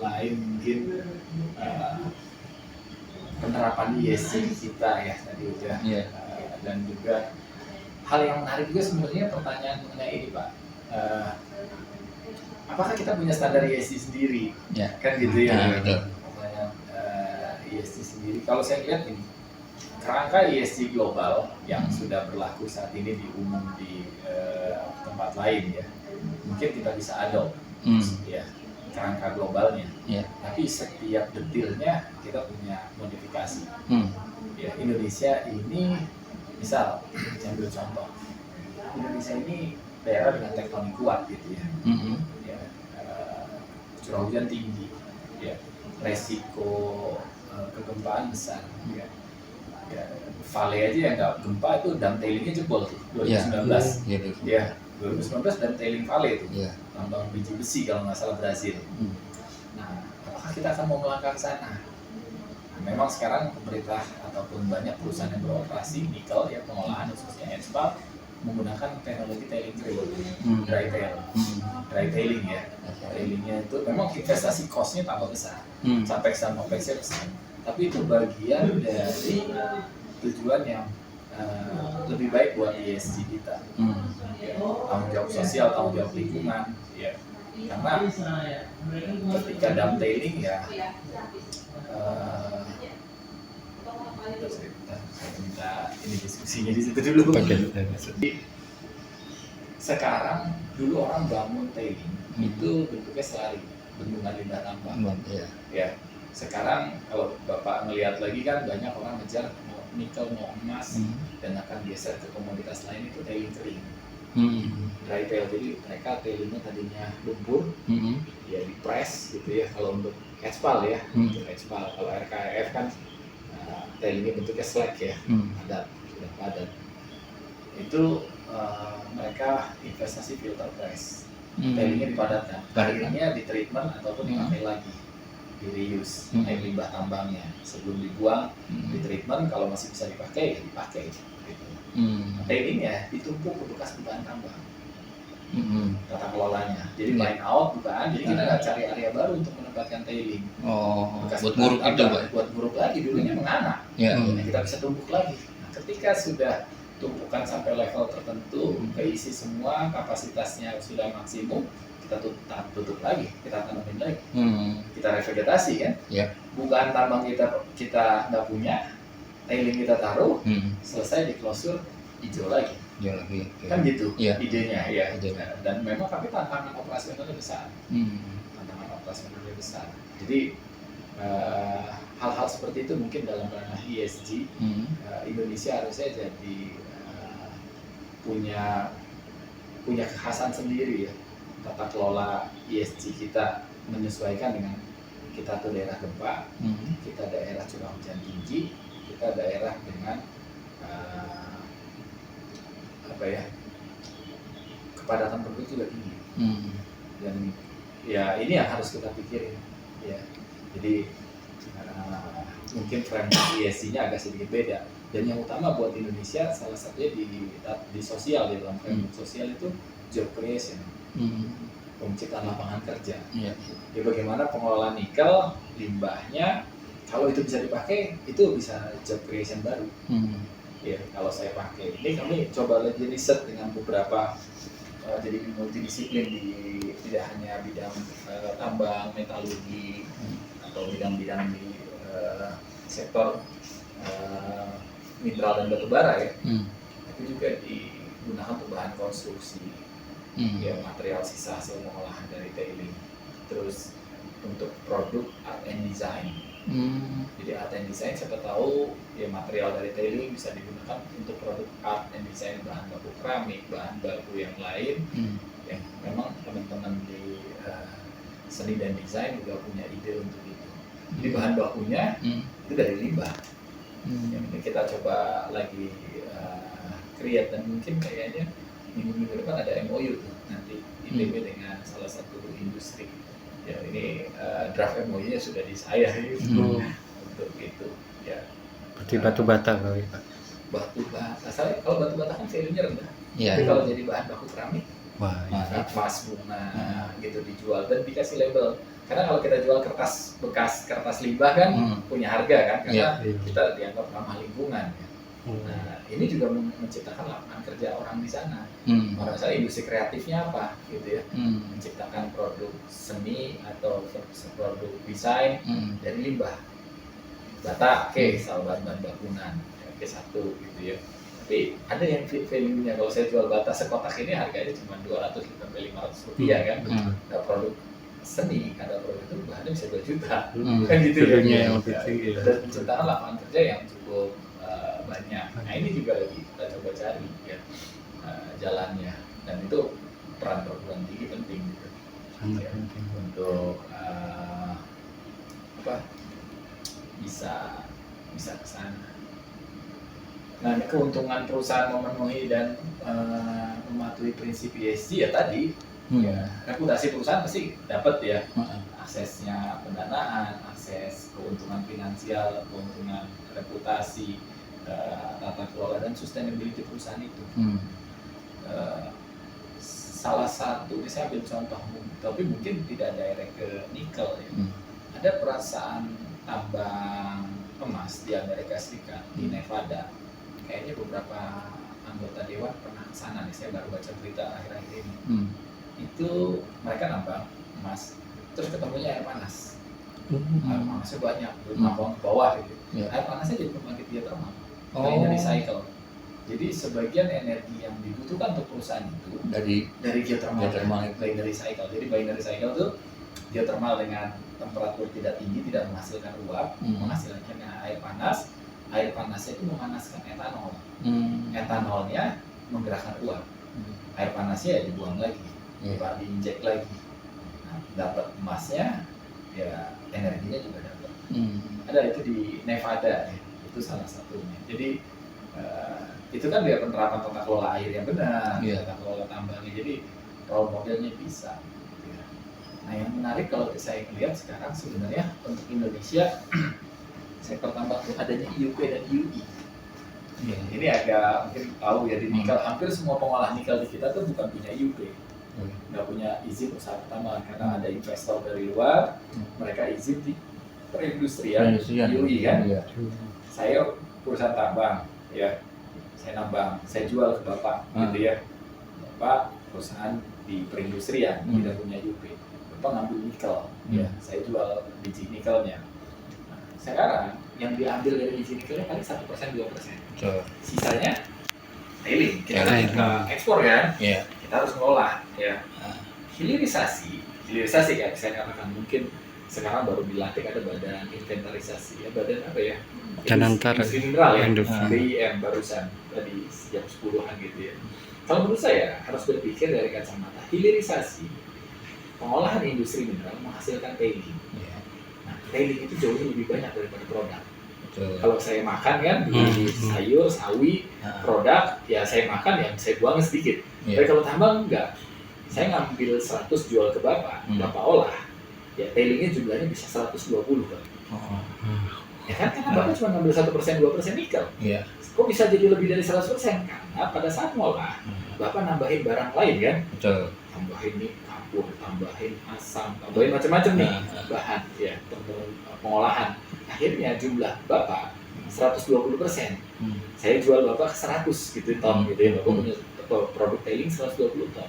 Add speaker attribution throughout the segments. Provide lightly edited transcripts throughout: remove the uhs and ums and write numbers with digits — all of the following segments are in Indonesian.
Speaker 1: lain mungkin penerapan ESG kita ya tadi udah dan juga hal yang menarik juga sebenarnya pertanyaan mengenai ini Pak, apakah kita punya standar ESG sendiri kan gitu ya, pertanyaan ESG sendiri. Kalau saya lihat ini kerangka ESG global yang sudah berlaku saat ini di umum di tempat lain ya, mungkin kita bisa adopt ya kerangka globalnya, tapi setiap detailnya kita punya modifikasi. Ya, Indonesia ini misal ambil contoh, Indonesia ini daerah dengan tektonik kuat gitu ya, curah hujan tinggi, ya resiko kegempaan besar, ya Vale aja yang nggak gempa itu dam tailingnya jebol tuh 2019, ya 2019 dam tailing Vale itu, tambang biji besi kalau nggak salah Brazil. Nah, apakah kita akan mau melangkah ke sana? Nah, memang sekarang pemerintah ataupun banyak perusahaan yang beroperasi nikel ya pengolahan khususnya Expal menggunakan teknologi tailing dry tailing ya. Tailingnya itu memang investasi cost-nya tambah besar, capex dan opexnya besar. Tapi itu bagian dari tujuan yang lebih baik buat ESG kita, tanggung jawab sosial, tanggung jawab lingkungan, ya. Karena ketika dam tailing ya, saya minta ini diskusinya di situ dulu. Jadi sekarang dulu orang bangun tailing itu bentuknya selari, bendungan limbah tambang, ya. Sekarang kalau Bapak melihat lagi kan banyak orang ngejar nikel mau emas dan akan geser ke komoditas lain itu tailing kering, dry tail. Jadi mereka tailingnya tadinya lumpur, ya di press gitu ya. Kalau untuk Expal ya, untuk Expal. Kalau RKEF kan tailingnya bentuknya slag ya, padat, sudah padat. Itu mereka investasi filter press, tailingnya dipadatkan, akhirnya di treatment ataupun dipakai lagi, di reuse air limbah tambangnya sebelum dibuang, di treatment kalau masih bisa dipakai ya dipakai gitu. Tailingnya ditumpuk ke bekas bukaan tambang, tata kelolanya. Jadi line out bukaan, jadi kita nggak cari area baru untuk menempatkan tailing. Bekas
Speaker 2: buat nguruk itu Pak?
Speaker 1: Buat nguruk lagi, dulunya menganak, kita bisa tumpuk lagi. Nah, ketika sudah tumpukan sampai level tertentu, keisi semua, kapasitasnya sudah maksimum, kita tutup lagi, kita tanamin lagi, kita revegetasi kan, bukaan tambang kita nggak punya, tailing kita taruh, selesai di closure hijau lagi, kan gitu idenya ya. Dan memang tapi tantangan operasionalnya besar, Jadi hal-hal seperti itu mungkin dalam ranah ESG, Indonesia harusnya jadi punya kekhasan sendiri ya. Tata kelola ESG kita menyesuaikan dengan kita tuh daerah gempa, kita daerah curah hujan tinggi, kita daerah dengan kepadatan penduduk juga tinggi. Dan ya ini yang harus kita pikirin ya. Jadi mungkin framework ESG-nya agak sedikit beda. Dan yang utama buat Indonesia salah satunya di sosial, di dalam framework sosial itu job creation, penciptaan lapangan kerja. Ya bagaimana pengelolaan nikel, limbahnya, kalau itu bisa dipakai, itu bisa job creation baru. Ya kalau saya pakai ini, kami coba lagi riset dengan beberapa jadi multidisiplin tidak hanya bidang tambang, metalurgi atau bidang-bidang di sektor mineral dan batu bara ya, tapi juga digunakan untuk bahan konstruksi. Ya material sisa hasil pengolahan dari tailing, terus untuk produk art and design. Jadi art and design siapa tahu ya material dari tailing bisa digunakan untuk produk art and design, bahan baku keramik, bahan baku yang lain. Yang memang teman-teman di seni dan desain juga punya ide untuk itu. Jadi bahan bakunya itu dari limbah. Yang ini kita coba lagi create, dan mungkin kayaknya minggu-minggu depan ada MOU tuh nanti ITB dengan salah satu industri. Ya ini draft MOU-nya sudah di saya gitu, untuk itu ya.
Speaker 2: Seperti batu bata kali Pak.
Speaker 1: Batu bata, kalau batu bata kan value-nya rendah. Tapi kalau jadi bahan baku keramik
Speaker 2: Wah,
Speaker 1: emas bunga gitu dijual dan dikasih label. Karena kalau kita jual kertas bekas, kertas limbah kan punya harga kan, karena kita dianggap ramah lingkungan. Ya. Nah, ini juga menciptakan lapangan kerja orang di sana. Menurut saya industri kreatifnya apa, gitu ya, menciptakan produk seni atau produk desain dari limbah. Bata, salah bahan bangunan, satu gitu ya. Tapi ada yang value-nya, kalau saya jual bata sekotak ini harganya cuma 200 sampai 500 rupiah kan. Nah, produk seni, ada produk itu bahannya bisa 2 juta kan gitu ya.
Speaker 2: Yang lebih tinggi.
Speaker 1: Dan menciptakan lapangan kerja yang cukup banyak. Nah ini juga lagi kita coba cari ya jalannya, dan itu peran perguruan tinggi penting gitu.
Speaker 2: Sangat penting
Speaker 1: untuk bisa ke sana. Nah, keuntungan perusahaan memenuhi dan mematuhi prinsip ESG ya tadi, ya reputasi perusahaan pasti dapat ya, aksesnya pendanaan, akses keuntungan finansial, keuntungan reputasi, tata kelola dan sustainability perusahaan itu. Salah satu, saya ambil contoh, tapi mungkin tidak direct ke nikel ya. Ada perusahaan tambang emas di Amerika Serikat, di Nevada. Kayaknya beberapa anggota dewan pernah ke sana nih, saya baru baca berita akhir-akhir ini. Itu mereka nambang emas, terus ketemunya air panas. Air panasnya banyak, nambang ke bawah gitu. Air panasnya jadi pembangkit geothermal, dari cycle. Jadi sebagian energi yang dibutuhkan untuk perusahaan itu dari geothermal, binary cycle. Jadi binary cycle itu geothermal dengan temperatur tidak tinggi, tidak menghasilkan uap, menghasilkan air panas. Air panasnya itu memanaskan etanol. Etanolnya menggerakkan uap. Air panasnya ya dibuang lagi, diinjek lagi. Nah, dapat emasnya, ya energinya juga dapat. Ada itu di Nevada, ya. Itu salah satunya. Jadi itu kan dia penerapan tata kelola air yang benar, tata kelola tambangnya. Jadi role modelnya bisa. Ya. Nah yang menarik kalau saya lihat sekarang sebenarnya untuk Indonesia sektor tambang itu adanya IUP dan IUI. Ini agak mungkin tahu ya, di nikel hampir semua pengolah nikel di kita tuh bukan punya IUP, nggak punya izin usaha pertambangan karena ada investor dari luar, mereka izin di perindustrian IUI kan. Saya perusahaan tambang, ya saya nambang, saya jual ke bapak, gitu ya. Bapak perusahaan di perindustrian tidak punya IUP, bapak ngambil nikel, ya saya jual biji nikelnya. Sekarang yang diambil dari biji nikelnya paling 1%, 2%. Sisanya tailing, kita ekspor kan, kita harus ngolah ya. Hilirisasi kan saya katakan, mungkin sekarang baru dilatih, ada badan inventarisasi ya, badan apa ya, industri mineral ya, BIM barusan tadi jam 10-an gitu ya. Kalau menurut saya harus berpikir dari kacamata hilirisasi, pengolahan industri mineral menghasilkan tailing. Tailing itu jauh lebih banyak daripada produk. Kalau saya makan kan, di sayur, sawi, produk, ya saya makan, ya saya buang sedikit. Tapi kalau tambang enggak, saya ngambil 100 jual ke bapak, bapak olah, ya tailingnya jumlahnya bisa 120 kan. Ya kan, karena bapak cuma ngambil 1%, 2% nikel. Kok bisa jadi lebih dari 100%? Karena pada saat ngolah, bapak nambahin barang lain kan, tambahin nih kapur, tambahin asam, tambahin macam-macam nih bahan ya, pengolahan. Akhirnya jumlah bapak 120%. Saya jual bapak 100 gitu ton gitu ya, bapak punya produk tailing 120 ton.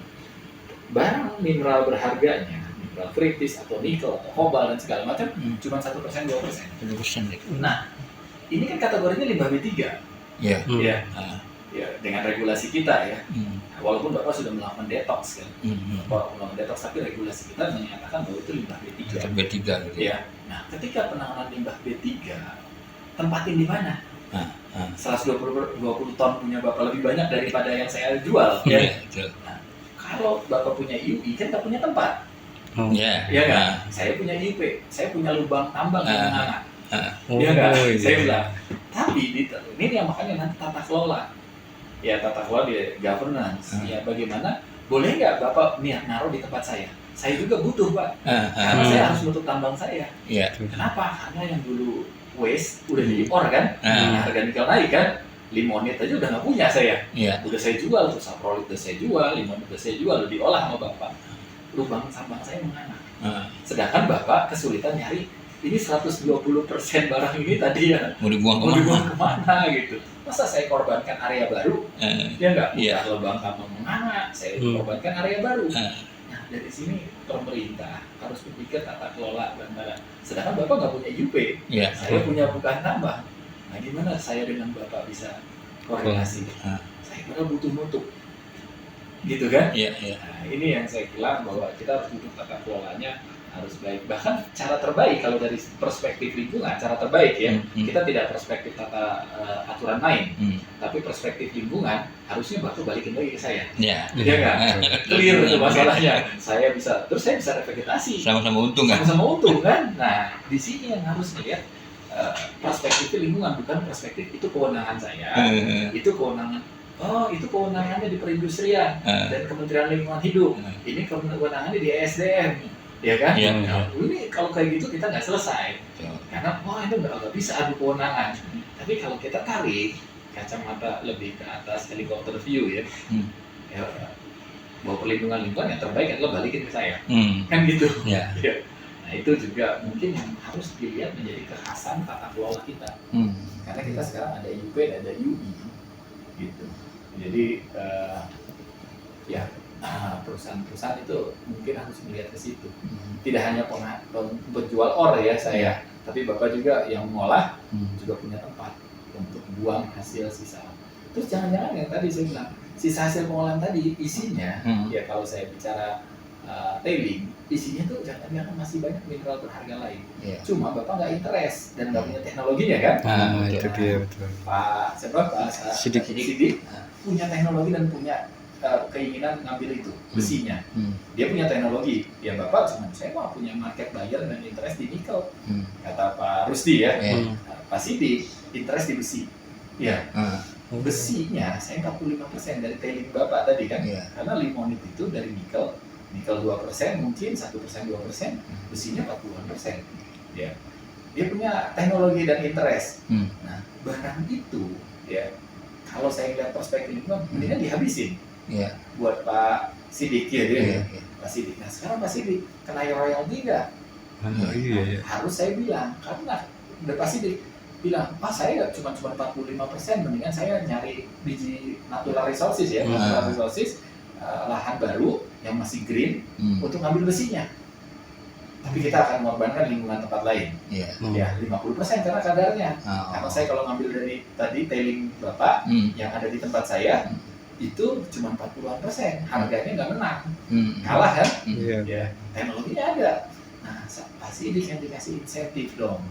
Speaker 1: Barang mineral berharganya, mineral kritis atau nikel atau kobalt dan segala macam, cuma 1%, 2%. Nah, ini kan kategorinya limbah B3. Ya, dengan regulasi kita ya. Walaupun bapak sudah melakukan detox kan, melakukan detox, tapi regulasi kita menyatakan bahwa itu limbah B3.
Speaker 2: B3 gitu.
Speaker 1: Ya. Nah, ketika penanganan limbah B3, tempatin di mana? 120 ton punya bapak lebih banyak daripada yang saya jual. Ya. Nah, kalau bapak punya IUI kan nggak punya tempat. Ya nggak? Saya punya IUP, saya punya lubang tambang yang hangat. Ya nggak? Saya bilang. Tapi ini yang makanya nanti tata kelola. Ya tata kelola di governance. Ya bagaimana? Boleh nggak bapak niat naruh di tempat saya? Saya juga butuh pak. Karena saya harus nutup tambang saya. Kenapa? Karena yang dulu waste udah jadi ore kan, harga nikel naik kan. limonit aja udah nggak punya saya.
Speaker 2: Iya.
Speaker 1: Udah saya jual, tuh saprolit udah saya jual, limonit udah saya jual, udah diolah sama bapak. Lubang tambang saya menganga. Sedangkan bapak kesulitan nyari ini 120% barang ini tadi ya
Speaker 2: Mau dibuang
Speaker 1: mau dibuang
Speaker 2: kemana?
Speaker 1: kemana gitu. Masa saya korbankan area baru? Ya enggak,
Speaker 2: Iya.
Speaker 1: lubang tambang menganga, saya korbankan area baru. Nah, dari sini pemerintah harus berpikir tata kelola bandara. Sedangkan bapak nggak punya IUP,
Speaker 2: Iya.
Speaker 1: saya punya bukaan tambang. Nah, gimana saya dengan bapak bisa koordinasi? Saya kira butuh mutu, gitu kan?
Speaker 2: Iya, iya.
Speaker 1: Nah, ini yang saya bilang bahwa kita harus duduk tata kelolanya harus baik. Bahkan cara terbaik kalau dari perspektif lingkungan, cara terbaik ya, kita tidak perspektif tata aturan main, tapi perspektif lingkungan harusnya bapak balikin lagi ke saya.
Speaker 2: Iya.
Speaker 1: Iya nggak? Clear itu masalahnya. Saya bisa revegetasi.
Speaker 2: Sama-sama untung kan?
Speaker 1: Sama-sama untung kan? Nah, di sini yang harus melihat perspektif lingkungan, bukan perspektif itu kewenangan saya, itu kewenangan. Oh, itu kewenangannya di perindustrian dan Kementerian Lingkungan Hidup. Ini kewenangannya di ESDM, ya kan?
Speaker 2: Iya.
Speaker 1: Nah, ini kalau kayak gitu kita nggak selesai, karena itu nggak bisa adu kewenangan. Tapi kalau kita tarik kacamata lebih ke atas helikopter view ya, ya bahwa perlindungan lingkungan yang terbaik adalah balikin ke saya, kan gitu.
Speaker 2: Iya.
Speaker 1: Nah, itu juga mungkin yang harus dilihat menjadi kekhasan tata kelola kita, karena kita sekarang ada IUP dan ada UI, gitu. Jadi ya perusahaan-perusahaan itu mungkin harus melihat ke situ. Tidak hanya penjual ore ya saya, tapi bapak juga yang mengolah juga punya tempat untuk buang hasil sisa. Terus jangan-jangan yang tadi saya bilang sisa hasil pengolahan tadi isinya, ya kalau saya bicara tailing, isinya tuh jangan-jangan masih banyak mineral berharga lain. Cuma bapak nggak interest dan nggak punya teknologinya kan?
Speaker 3: Itu dia betul.
Speaker 1: Pak Sidik punya teknologi dan punya keinginan ngambil itu besinya. Dia punya teknologi. Ya bapak cuma saya mau punya market buyer dan interest di nikel. Kata Pak Rusdi ya. Pak Sidik interest di besi. Ya. Besinya saya 45% dari tailing bapak tadi kan. Karena limonit itu dari nikel 2%, mungkin 1%, 2%, besinya 40%. Ya. Dia punya teknologi dan interest. Nah, barang itu ya kalau saya lihat perspektif lingkungan, mendingan dihabisin. Buat Pak Sidik ya dia. Pak Sidik. Nah, sekarang Pak Sidik kena royalti nggak?
Speaker 3: Iya.
Speaker 1: Harus saya bilang, karena udah Pak Sidik bilang, Pak saya cuma 45%, mendingan saya nyari biji natural resources ya, natural resources, lahan baru yang masih green untuk ngambil besinya. Tapi kita akan mengorbankan lingkungan tempat lain. Ya 50% karena kadarnya. Karena saya kalau ngambil dari tadi tailing bapak yang ada di tempat saya itu cuma 40%, harganya nggak menang, kalah kan? Ya teknologinya ada. Nah pasti yang dikasih insentif dong,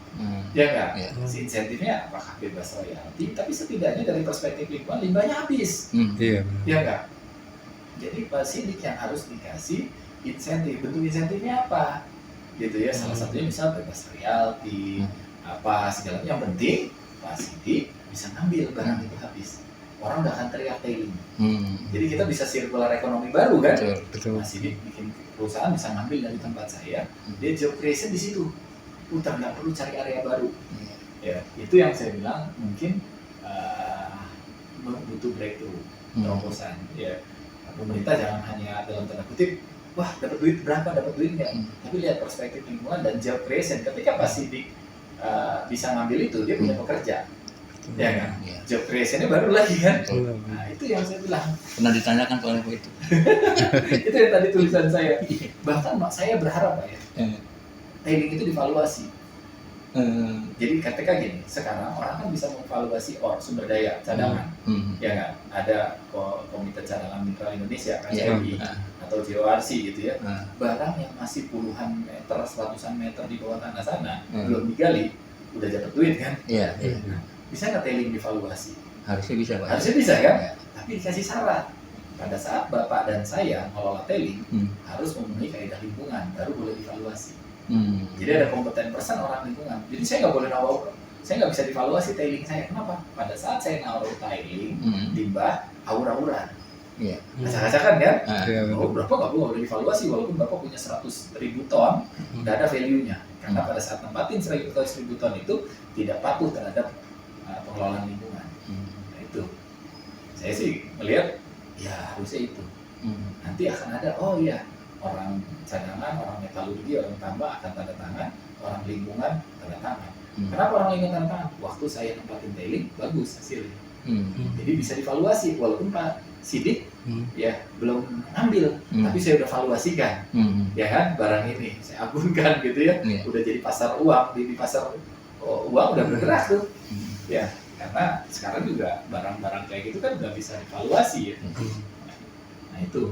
Speaker 1: ya nggak? Si insentifnya apakah bebas royalti? Tapi setidaknya dari perspektif lingkungan limbahnya habis, ya nggak? Jadi Pak Sidik yang harus dikasih insentif. Bentuk insentifnya apa? Gitu ya. Salah satunya misal bebas royalti, apa segala yang penting Pak Sidik bisa ngambil barang itu habis. Orang udah akan teriak tailing. Jadi kita bisa circular ekonomi baru kan?
Speaker 3: Betul.
Speaker 1: Pak Sidik bikin perusahaan bisa ngambil dari tempat saya. Dia job creation di situ. Putar nggak perlu cari area baru. Ya itu yang saya bilang mungkin butuh breakthrough, terobosan. Ya. Pemerintah jangan hanya dalam tanda kutip, wah dapat duit berapa, dapat duit nggak, tapi lihat perspektif lingkungan dan job creation. Ketika Pak Sidik bisa ngambil itu, dia punya pekerja, ya kan? Job creationnya baru lagi kan? Nah itu yang saya bilang.
Speaker 2: Pernah ditanyakan soal itu.
Speaker 1: Itu yang tadi tulisan saya. Bahkan saya berharap Pak ya, tailing itu divaluasi. Jadi ketika gini, sekarang orang kan bisa mengevaluasi sumber daya cadangan, ya kan? Ada Komite Cadangan Mineral Indonesia, KCMI, atau JORC gitu ya. Barang yang masih puluhan meter, seratusan meter di bawah tanah sana, belum digali, udah dapat duit kan? Bisa nggak tailing divaluasi?
Speaker 2: Harusnya bisa Pak.
Speaker 1: Harusnya bisa kan? Tapi dikasih syarat. Pada saat Bapak dan saya mengelola tailing, harus memenuhi kaidah lingkungan, baru boleh divaluasi. Jadi ada kompeten person orang lingkungan. Jadi saya nggak boleh naruh, saya nggak bisa divaluasi tailing saya. Kenapa? Pada saat saya naruh tailing, limbah, aur-auran. Acak-acakan kan? Berapa nggak boleh divaluasi walaupun Bapak punya 100.000 ton, nggak ada value-nya. Karena pada saat nempatin 100.000 ton itu tidak patuh terhadap pengelolaan lingkungan. Nah, itu Saya sih melihat ya harusnya itu. Nanti akan ada, oh iya, orang cadangan, orang metalurgi, orang tambang akan tanda tangan, orang lingkungan tanda tangan. Kenapa orang lingkungan tanda tangan? Waktu saya nempatin tailing bagus hasilnya. Jadi bisa dievaluasi, walaupun Pak Sidik ya belum ambil, tapi saya udah valuasikan, ya kan, barang ini saya agunkan gitu ya, udah jadi pasar uang, di pasar uang udah bergerak tuh, ya karena sekarang juga barang-barang kayak gitu kan udah bisa dievaluasi ya. Nah itu